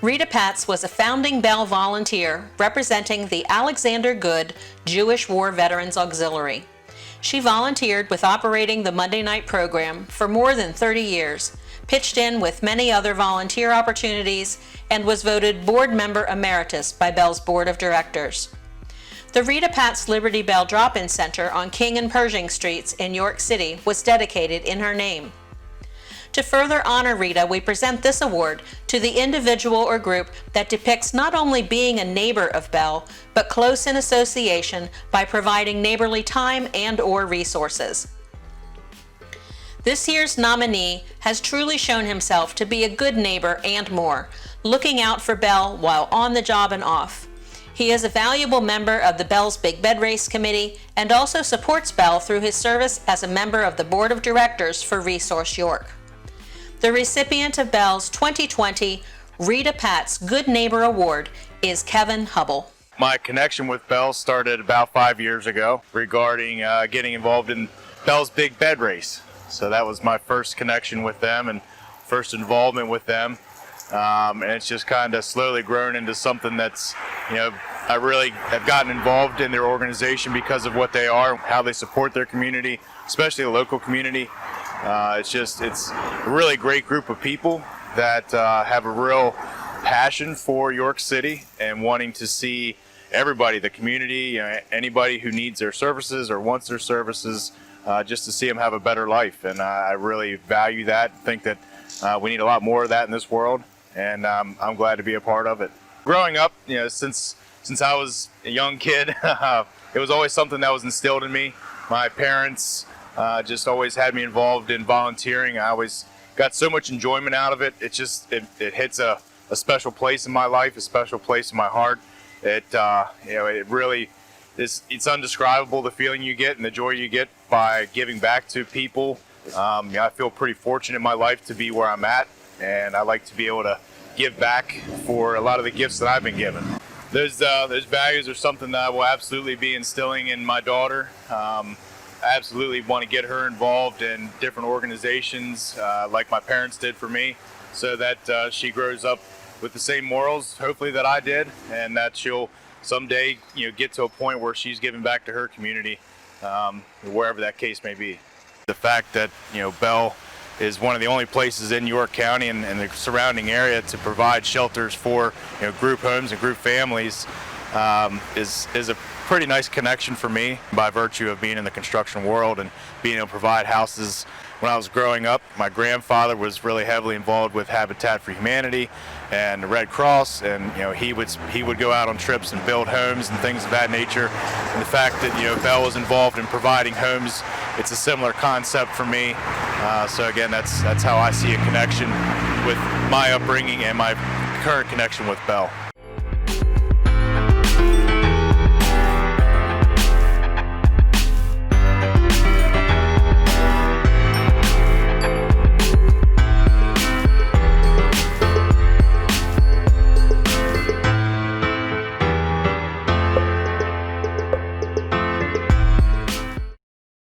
Rita Patz was a founding Bell volunteer representing the Alexander Good Jewish War Veterans Auxiliary. She volunteered with operating the Monday night program for more than 30 years, pitched in with many other volunteer opportunities, and was voted board member emeritus by Bell's board of directors. The Rita Patz Liberty Bell Drop-In Center on King and Pershing Streets in York City was dedicated in her name. To further honor Rita, we present this award to the individual or group that depicts not only being a neighbor of Bell, but close in association by providing neighborly time and/or resources. This year's nominee has truly shown himself to be a good neighbor and more, looking out for Bell while on the job and off. He is a valuable member of the Bell's Big Bed Race Committee and also supports Bell through his service as a member of the Board of Directors for Resource York. The recipient of Bell's 2020 Rita Patz Good Neighbor Award is Kevin Hubbell. My connection with Bell started about 5 years ago regarding getting involved in Bell's Big Bed Race. So that was my first connection with them and first involvement with them. And it's just kind of slowly grown into something that's, I really have gotten involved in their organization because of what they are, how they support their community, especially the local community. It's a really great group of people that have a real passion for York City and wanting to see everybody, the community, anybody who needs their services or wants their services, just to see them have a better life. And I really value that. Think that we need a lot more of that in this world, and I'm glad to be a part of it. Growing up, since I was a young kid, it was always something that was instilled in me. My parents just always had me involved in volunteering. I always got so much enjoyment out of it. It hits a special place in my life, a special place in my heart. It really is. It's undescribable, the feeling you get and the joy you get by giving back to people. I feel pretty fortunate in my life to be where I'm at, and I like to be able to give back for a lot of the gifts that I've been given. Those values are something that I will absolutely be instilling in my daughter. I absolutely want to get her involved in different organizations like my parents did for me, so that she grows up with the same morals, hopefully, that I did, and that she'll someday get to a point where she's giving back to her community, wherever that case may be. The fact that Bell is one of the only places in York County and the surrounding area to provide shelters for group homes and group families is a pretty nice connection for me by virtue of being in the construction world and being able to provide houses. When I was growing up, my grandfather was really heavily involved with Habitat for Humanity and the Red Cross, and he would go out on trips and build homes and things of that nature. And the fact that Bell was involved in providing homes, it's a similar concept for me. So again, that's how I see a connection with my upbringing and my current connection with Bell.